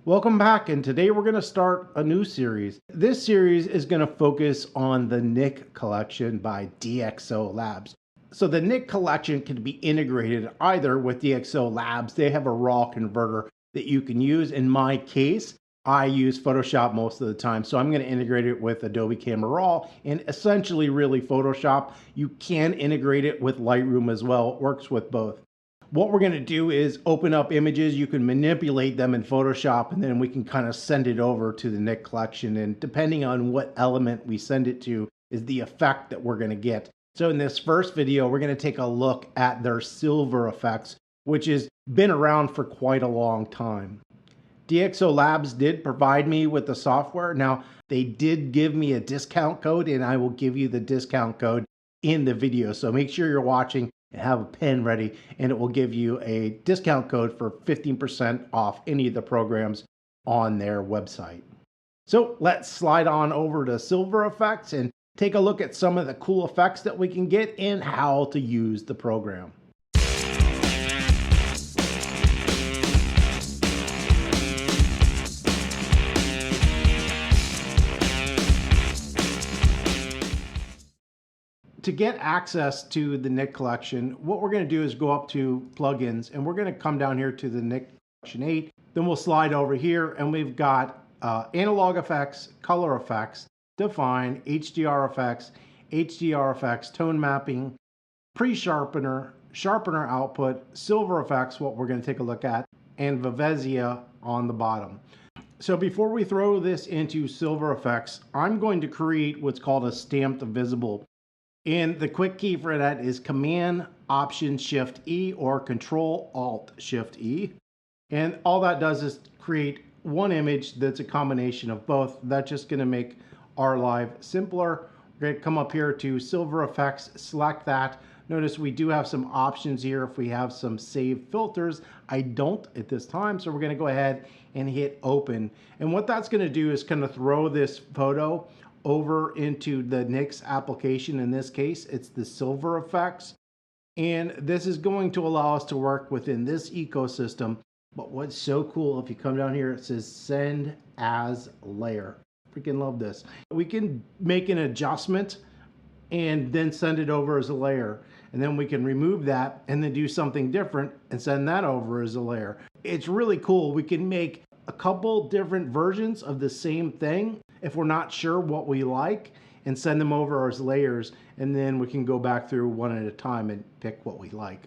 Welcome back, and today we're going to start a new series. This series is going to focus on the Nik Collection by DxO Labs. So the Nik Collection can be integrated either with DxO Labs. They have a raw converter that you can use. In my case, I use Photoshop most of the time, so I'm going to integrate it with Adobe Camera Raw and essentially really Photoshop. You can integrate it with Lightroom as well. It works with both. What we're going to do is open up images. You can manipulate them in Photoshop, and then we can kind of send it over to the Nik Collection. And depending on what element we send it to is the effect that we're going to get. So in this first video, we're going to take a look at their Silver Efex, which has been around for quite a long time. DxO Labs did provide me with the software. Now, they did give me a discount code, and I will give you the discount code in the video. So make sure you're watching and have a pen ready, and it will give you a discount code for 15% off any of the programs on their website. So let's slide on over to Silver Efex and take a look at some of the cool effects that we can get and how to use the program. To get access to the Nik Collection, what we're going to do is go up to plugins, and we're going to come down here to the Nik Collection 8. Then we'll slide over here, and we've got analog effects, color effects, define, HDR effects, tone mapping, pre-sharpener, sharpener output, Silver Efex, what we're going to take a look at, and Vivezia on the bottom. So before we throw this into Silver Efex, I'm going to create what's called a stamped visible. And the quick key for that is Command Option Shift E or Control Alt Shift E. And all that does is create one image that's a combination of both. That's just going to make our life simpler. We're going to come up here to Silver Efex, select that. Notice we do have some options here if we have some saved filters. I don't at this time, so we're going to go ahead and hit open. And what that's going to do is kind of throw this photo over into the Nik's application. In this case, it's the Silver Efex. And this is going to allow us to work within this ecosystem. But what's so cool, if you come down here, it says send as layer. Freaking love this. We can make an adjustment and then send it over as a layer. And then we can remove that and then do something different and send that over as a layer. It's really cool. We can make a couple different versions of the same thing if we're not sure what we like, and send them over as layers, and then we can go back through one at a time and pick what we like.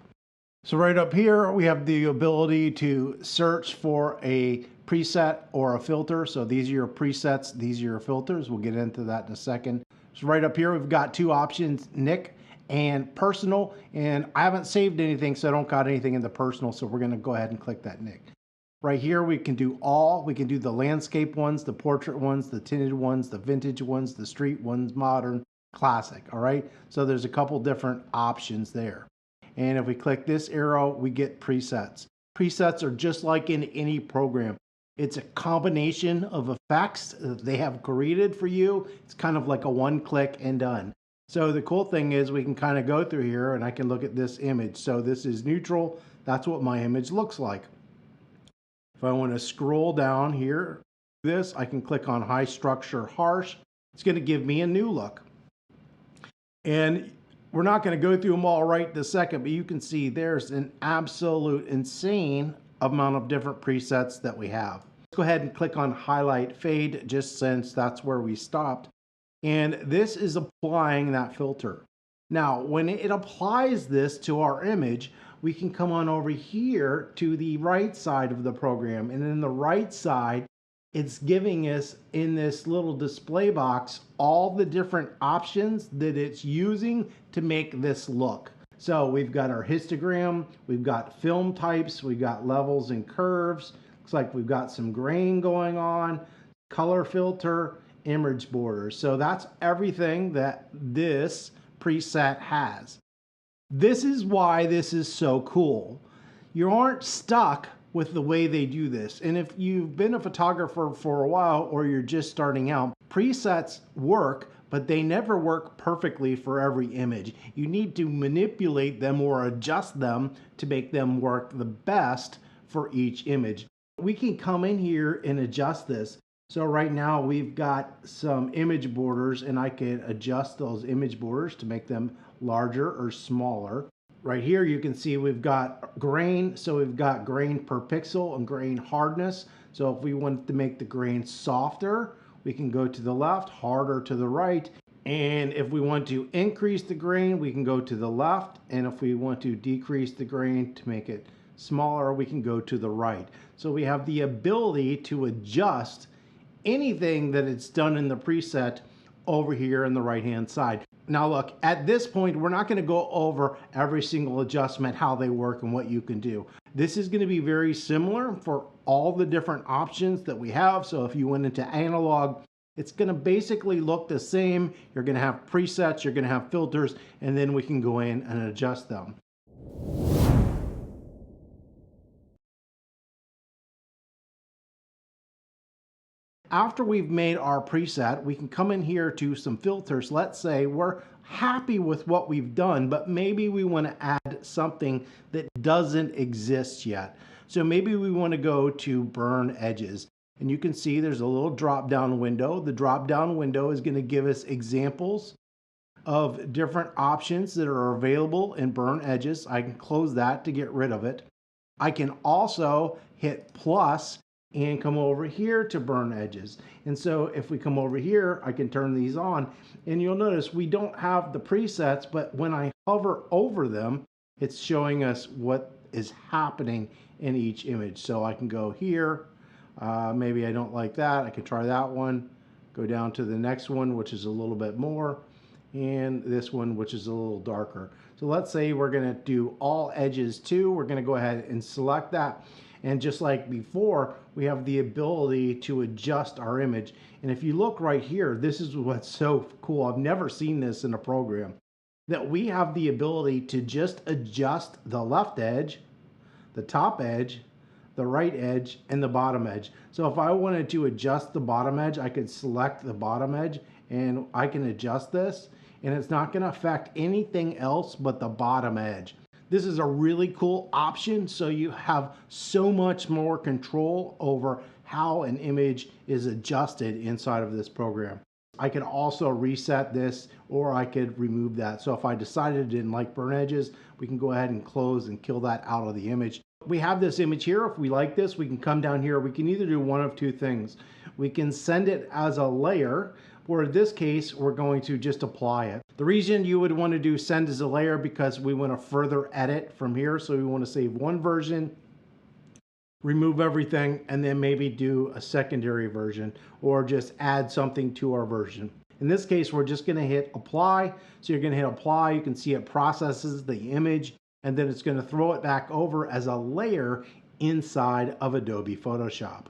So right up here, we have the ability to search for a preset or a filter. So these are your presets, these are your filters. We'll get into that in a second. So right up here, we've got two options, Nik and personal, and I haven't saved anything, so I don't got anything in the personal, so we're gonna go ahead and click that Nik. Right here, we can do all. We can do the landscape ones, the portrait ones, the tinted ones, the vintage ones, the street ones, modern, classic, all right? So there's a couple different options there. And if we click this arrow, we get presets. Presets are just like in any program. It's a combination of effects that they have created for you. It's kind of like a one click and done. So the cool thing is we can kind of go through here and I can look at this image. So this is neutral. That's what my image looks like. If I want to scroll down here, I can click on high structure harsh. It's going to give me a new look. And we're not going to go through them all right this second, but you can see there's an absolute insane amount of different presets that we have. Let's go ahead and click on highlight fade, just since that's where we stopped. And this is applying that filter. Now, when it applies this to our image, we can come on over here to the right side of the program. And in the right side, it's giving us in this little display box all the different options that it's using to make this look. So we've got our histogram, we've got film types, we've got levels and curves. Looks like we've got some grain going on, color filter, image borders. So that's everything that this preset has. This is why this is so cool. You aren't stuck with the way they do this. And if you've been a photographer for a while or you're just starting out, presets work, but they never work perfectly for every image. You need to manipulate them or adjust them to make them work the best for each image. we can come in here and adjust this. So right now we've got some image borders, and I can adjust those image borders to make them larger or smaller. Right here you can see we've got grain, so we've got grain per pixel and grain hardness. So if we want to make the grain softer, we can go to the left, harder to the right. And if we want to increase the grain, we can go to the left. And if we want to decrease the grain to make it smaller, we can go to the right. So we have the ability to adjust anything that it's done in the preset over here on the right hand side. Now look, at this point, we're not going to go over every single adjustment, how they work and what you can do. This is going to be very similar for all the different options that we have. So if you went into analog, it's going to basically look the same. You're going to have presets, you're going to have filters, and then we can go in and adjust them. After we've made our preset, we can come in here to some filters. Let's say we're happy with what we've done, but maybe we want to add something that doesn't exist yet. So maybe we want to go to burn edges. And you can see there's a little drop-down window. The drop-down window is going to give us examples of different options that are available in burn edges. I can close that to get rid of it. I can also hit plus and come over here to burn edges. And so if we come over here, I can turn these on, and you'll notice we don't have the presets, but when I hover over them, it's showing us what is happening in each image. So I can go here, maybe I don't like that, I could try that one, go down to the next one, which is a little bit more, and this one, which is a little darker. So let's say we're gonna do all edges too. We're gonna go ahead and select that. And just like before, we have the ability to adjust our image. And if you look right here, this is what's so cool. I've never seen this in a program, that we have the ability to just adjust the left edge, the top edge, the right edge, and the bottom edge. So if I wanted to adjust the bottom edge, I could select the bottom edge and I can adjust this, and it's not going to affect anything else but the bottom edge. This is a really cool option, so you have so much more control over how an image is adjusted inside of this program. I can also reset this, or I could remove that. So if I decided I didn't like burn edges, we can go ahead and close and kill that out of the image. We have this image here. If we like this, we can come down here. We can either do one of two things. We can send it as a layer, or in this case, we're going to just apply it. The reason you would want to do send as a layer, because we want to further edit from here. So we want to save one version, remove everything, and then maybe do a secondary version, or just add something to our version. In this case, we're just going to hit apply. So you're going to hit apply. You can see it processes the image, and then it's going to throw it back over as a layer inside of Adobe Photoshop.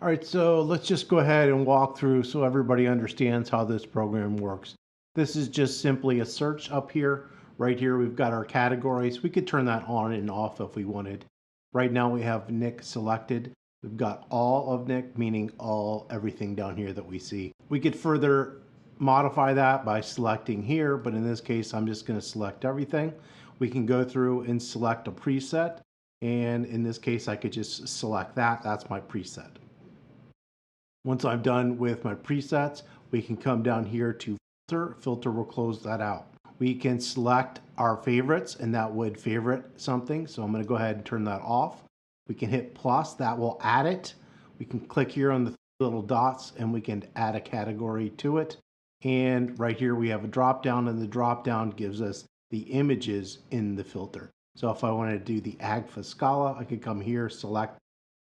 All right, so let's just go ahead and walk through so everybody understands how this program works. This is just simply a search up here. Right here, we've got our categories. We could turn that on and off if we wanted. Right now we have Nik selected. We've got all of Nik, meaning everything down here that we see. We could further modify that by selecting here, but in this case, I'm just going to select everything. We can go through and select a preset. And in this case, I could just select that. That's my preset. Once I'm done with my presets, we can come down here to filter. Filter will close that out. We can select our favorites, and that would favorite something. So I'm going to go ahead and turn that off. We can hit plus, that will add it. We can click here on the little dots and we can add a category to it. And right here we have a drop down, and the drop down gives us the images in the filter. So if I want to do the Agfa Scala, I could come here, select,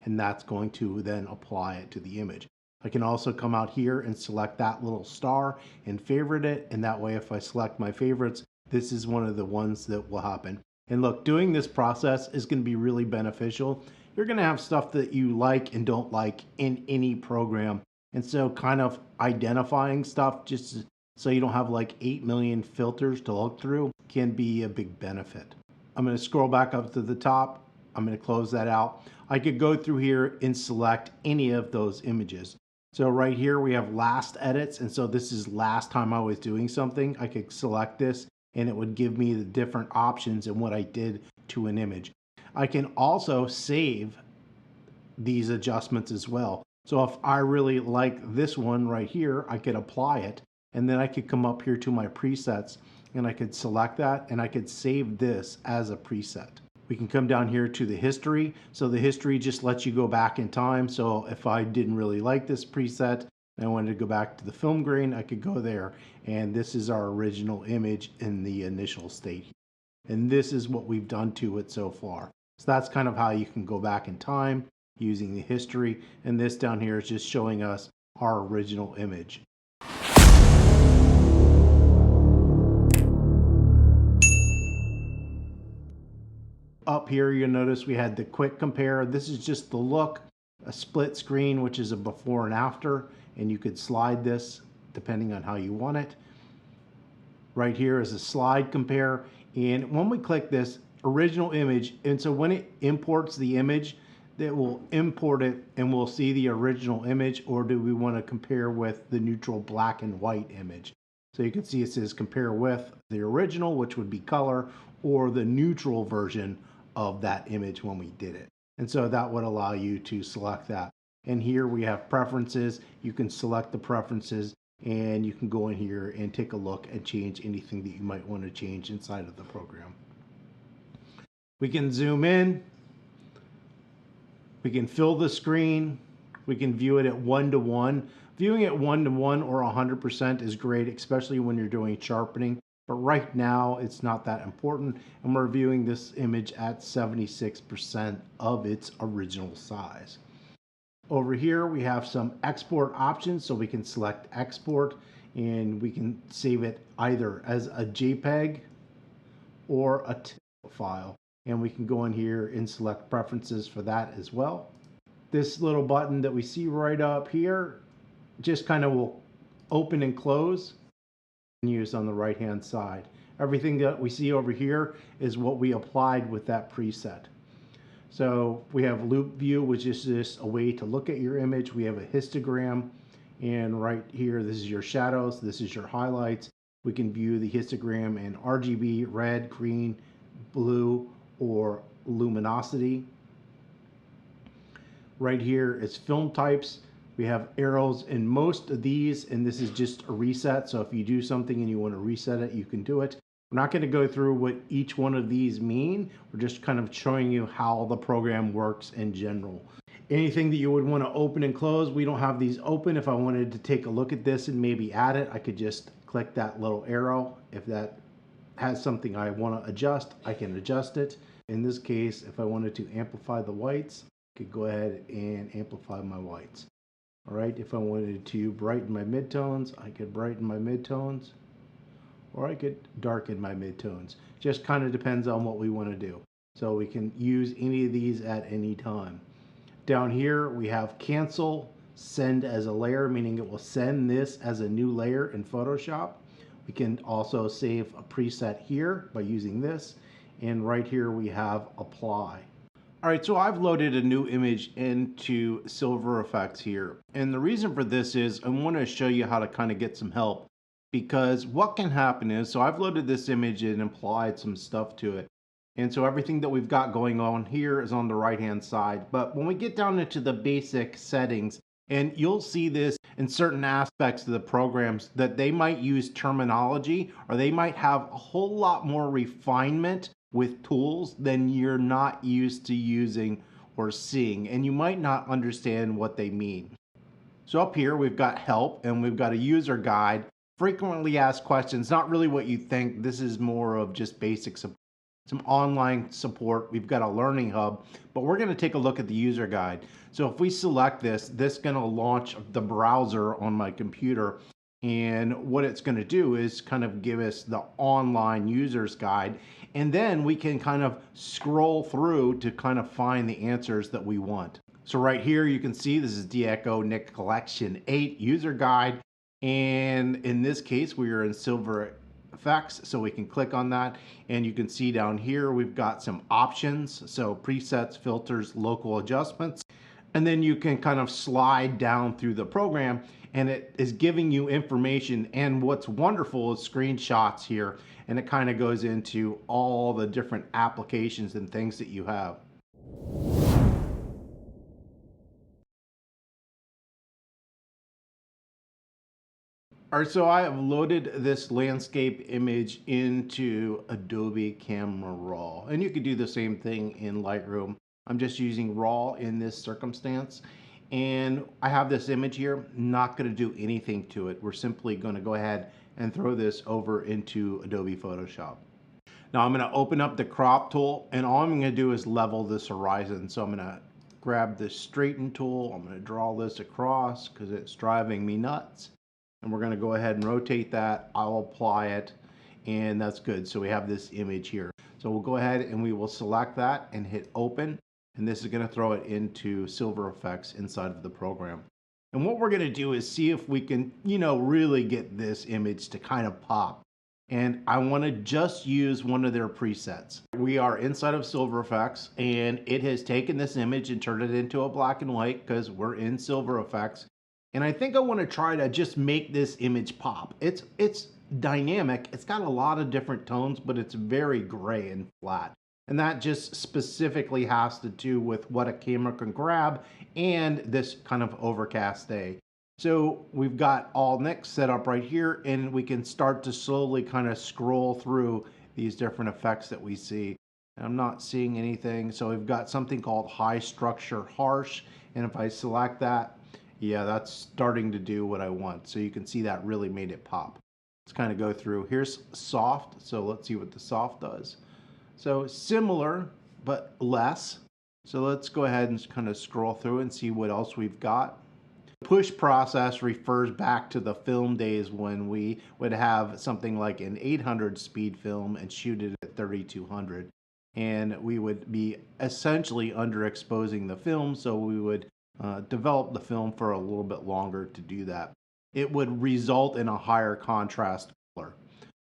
and that's going to then apply it to the image. I can also come out here and select that little star and favorite it, and that way if I select my favorites, this is one of the ones that will happen. And look, doing this process is going to be really beneficial. You're going to have stuff that you like and don't like in any program, and so kind of identifying stuff just so you don't have like 8 million filters to look through can be a big benefit. I'm going to scroll back up to the top. I'm going to close that out. I could go through here and select any of those images. So right here we have last edits, and so this is last time I was doing something. I could select this and it would give me the different options and what I did to an image. I can also save these adjustments as well. So if I really like this one right here, I could apply it, and then I could come up here to my presets and I could select that and I could save this as a preset. We can come down here to the history. So the history just lets you go back in time. So if I didn't really like this preset and I wanted to go back to the film grain, I could go there. And this is our original image in the initial state. And this is what we've done to it so far. So that's kind of how you can go back in time using the history. And this down here is just showing us our original image. Up here, you'll notice we had the quick compare. This is just the look, a split screen, which is a before and after, and you could slide this depending on how you want it. Right here is a slide compare, and when we click this original image, and so when it imports the image, that will import it and we'll see the original image, or do we want to compare with the neutral black and white image? So you can see it says compare with the original, which would be color, or the neutral version of that image when we did it. And so that would allow you to select that. And here we have preferences. You can select the preferences and you can go in here and take a look and change anything that you might want to change inside of the program. We can zoom in. We can fill the screen. We can view it at 1:1. Viewing it 1:1 or 100% is great, especially when you're doing sharpening. But right now, it's not that important. And we're viewing this image at 76% of its original size. Over here, we have some export options. So we can select export and we can save it either as a JPEG or a TIFF file. And we can go in here and select preferences for that as well. This little button that we see right up here just kind of will open and close and use on the right hand side. Everything that we see over here is what we applied with that preset. So we have loop view, which is just a way to look at your image. We have a histogram, and right here, this is your shadows, this is your highlights. We can view the histogram in RGB, red, green, blue, or luminosity. Right here is film types. We have arrows in most of these, and this is just a reset. So if you do something and you want to reset it, you can do it. We're not going to go through what each one of these mean. We're just kind of showing you how the program works in general. Anything that you would want to open and close, we don't have these open. If I wanted to take a look at this and maybe add it, I could just click that little arrow. If that has something I want to adjust, I can adjust it. In this case, if I wanted to amplify the whites, I could go ahead and amplify my whites. All right, if I wanted to brighten my midtones, I could brighten my midtones, or I could darken my midtones. Just kind of depends on what we want to do. So we can use any of these at any time. Down here, we have cancel, send as a layer, meaning it will send this as a new layer in Photoshop. We can also save a preset here by using this. And right here we have apply. All right, so I've loaded a new image into Silver Efex here. And the reason for this is I want to show you how to kind of get some help, because what can happen is, so I've loaded this image and applied some stuff to it. And so everything that we've got going on here is on the right-hand side. But when we get down into the basic settings, and you'll see this in certain aspects of the programs, that they might use terminology, or they might have a whole lot more refinement with tools than you're not used to using or seeing, and you might not understand what they mean. So up here we've got help and we've got a user guide, frequently asked questions, not really what you think. This is more of just basic support, some online support. We've got a learning hub, but we're going to take a look at the user guide. So if we select this is going to launch the browser on my computer. And what it's going to do is kind of give us the online users guide. And then we can kind of scroll through to kind of find the answers that we want. So right here, you can see this is DxO Nik Collection 8 user guide. And in this case, we are in Silver Efex. So we can click on that. And you can see down here, we've got some options. So presets, filters, local adjustments. And then you can kind of slide down through the program and it is giving you information. And what's wonderful is screenshots here, and it kind of goes into all the different applications and things that you have. All right, so I have loaded this landscape image into Adobe Camera Raw, and you could do the same thing in Lightroom. I'm just using Raw in this circumstance, and I have this image here, not going to do anything to it. We're simply going to go ahead and throw this over into Adobe Photoshop. Now I'm going to open up the crop tool, and all I'm going to do is level this horizon. So I'm going to grab this straighten tool. I'm going to draw this across because it's driving me nuts. And we're going to go ahead and rotate that. I'll apply it, and that's good. So we have this image here. So we'll go ahead and we will select that and hit open. And this is going to throw it into Silver Efex inside of the program. And what we're going to do is see if we can, really get this image to kind of pop. And I want to just use one of their presets. We are inside of Silver Efex, and it has taken this image and turned it into a black and white because we're in Silver Efex. And I think I want to try to just make this image pop. It's dynamic. It's got a lot of different tones, but it's very gray and flat. And that just specifically has to do with what a camera can grab and this kind of overcast day. So we've got all Nik set up right here, and we can start to slowly kind of scroll through these different effects that we see. And I'm not seeing anything. So we've got something called high structure harsh. And if I select that, yeah, that's starting to do what I want. So you can see that really made it pop. Let's kind of go through. Here's soft. So let's see what the soft does. So similar, but less. So let's go ahead and kind of scroll through and see what else we've got. Push process refers back to the film days when we would have something like an 800 speed film and shoot it at 3200. And we would be essentially underexposing the film, so we would develop the film for a little bit longer to do that. It would result in a higher contrast color.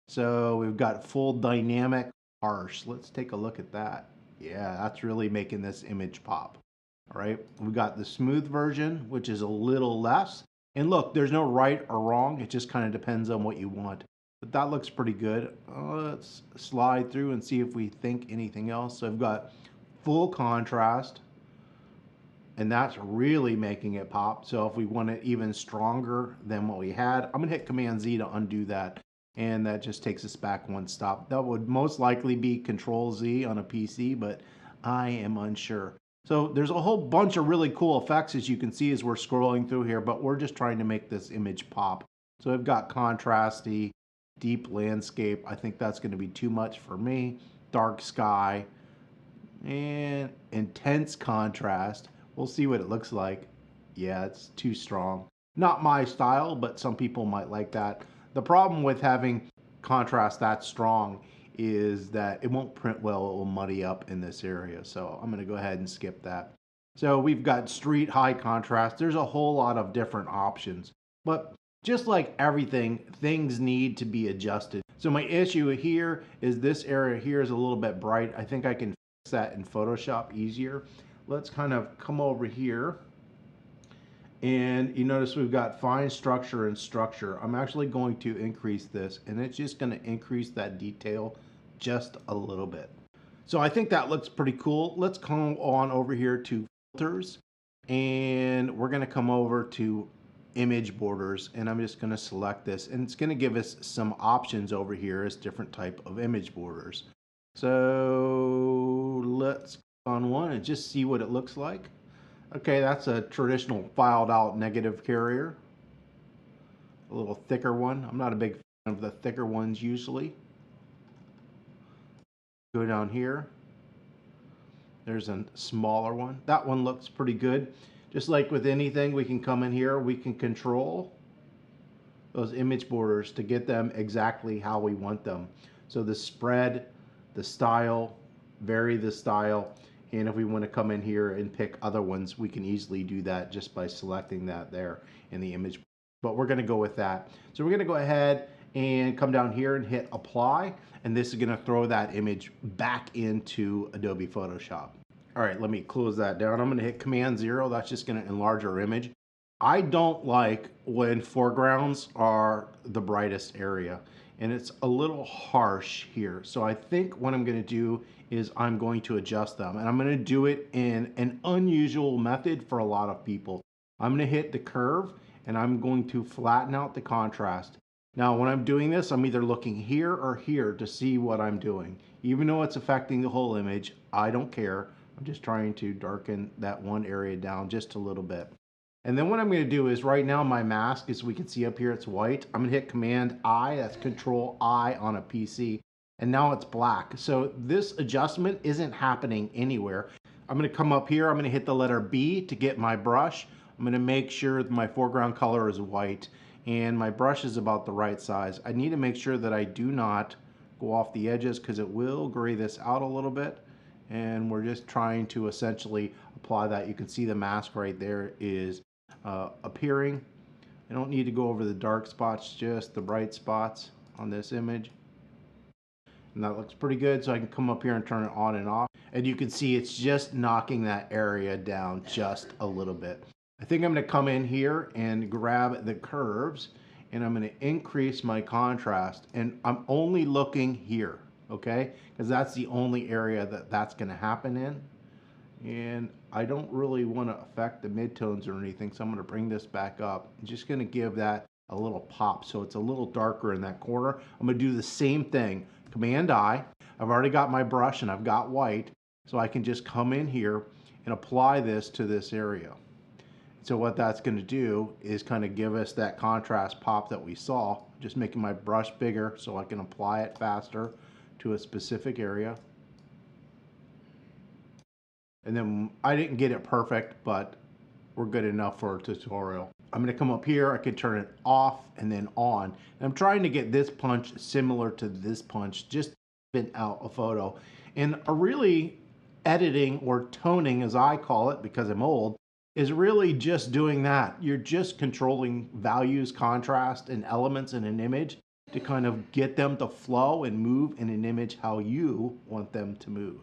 So we've got full dynamic harsh. Let's take a look at that. Yeah, that's really making this image pop. All right, we've got the smooth version, which is a little less. And look, there's no right or wrong. It just kind of depends on what you want. But that looks pretty good. Let's slide through and see if we think anything else. So I've got full contrast, and that's really making it pop. So if we want it even stronger than what we had, I'm gonna hit Command Z to undo that. And that just takes us back one stop. That would most likely be Control Z on a PC, but I am unsure. So there's a whole bunch of really cool effects, as you can see as we're scrolling through here, but we're just trying to make this image pop. So I've got contrasty, deep landscape. I think that's gonna be too much for me. Dark sky, and intense contrast. We'll see what it looks like. Yeah, it's too strong. Not my style, but some people might like that. The problem with having contrast that strong is that it won't print well. It will muddy up in this area. So I'm going to go ahead and skip that. So we've got street high contrast. There's a whole lot of different options. But just like everything, things need to be adjusted. So my issue here is this area here is a little bit bright. I think I can fix that in Photoshop easier. Let's kind of come over here, and you notice we've got fine structure and structure. I'm actually going to increase this, and it's just going to increase that detail just a little bit. So I think that looks pretty cool. Let's come on over here to filters, and we're going to come over to image borders, and I'm just going to select this, and it's going to give us some options over here as different type of image borders. So let's on one and just see what it looks like. Okay, that's a traditional filed out negative carrier. A little thicker one. I'm not a big fan of the thicker ones usually. Go down here. There's a smaller one. That one looks pretty good. Just like with anything, we can come in here, we can control those image borders to get them exactly how we want them. So the spread, the style, vary the style. And if we want to come in here and pick other ones, we can easily do that just by selecting that there in the image. But we're going to go with that. So we're going to go ahead and come down here and hit apply. And this is going to throw that image back into Adobe Photoshop. All right, let me close that down. I'm going to hit Command 0. That's just going to enlarge our image. I don't like when foregrounds are the brightest area, and it's a little harsh here. So I think what I'm going to do is I'm going to adjust them, and I'm going to do it in an unusual method for a lot of people. I'm going to hit the curve, and I'm going to flatten out the contrast. Now, when I'm doing this, I'm either looking here or here to see what I'm doing. Even though it's affecting the whole image, I don't care. I'm just trying to darken that one area down just a little bit. And then what I'm going to do is, right now my mask, as we can see up here, it's white. I'm going to hit Command I, that's Control I on a PC, and now it's black. So this adjustment isn't happening anywhere. I'm going to come up here, I'm going to hit the letter B to get my brush. I'm going to make sure that my foreground color is white and my brush is about the right size. I need to make sure that I do not go off the edges because it will gray this out a little bit. And we're just trying to essentially apply that. You can see the mask right there is appearing. I don't need to go over the dark spots, just the bright spots on this image. And that looks pretty good, so I can come up here and turn it on and off. And you can see it's just knocking that area down just a little bit. I think I'm going to come in here and grab the curves, and I'm going to increase my contrast. And I'm only looking here, okay? Because that's the only area that's going to happen in. And I don't really want to affect the midtones or anything, so I'm going to bring this back up. I'm just going to give that a little pop so it's a little darker in that corner. I'm going to do the same thing. Command I. I've already got my brush and I've got white, so I can just come in here and apply this to this area. So what that's going to do is kind of give us that contrast pop that we saw. Just making my brush bigger so I can apply it faster to a specific area. And then I didn't get it perfect, but we're good enough for a tutorial. I'm going to come up here, I can turn it off and then on. And I'm trying to get this punch similar to this punch, just spin out a photo. And a really editing, or toning as I call it because I'm old, is really just doing that. You're just controlling values, contrast, and elements in an image to kind of get them to flow and move in an image how you want them to move.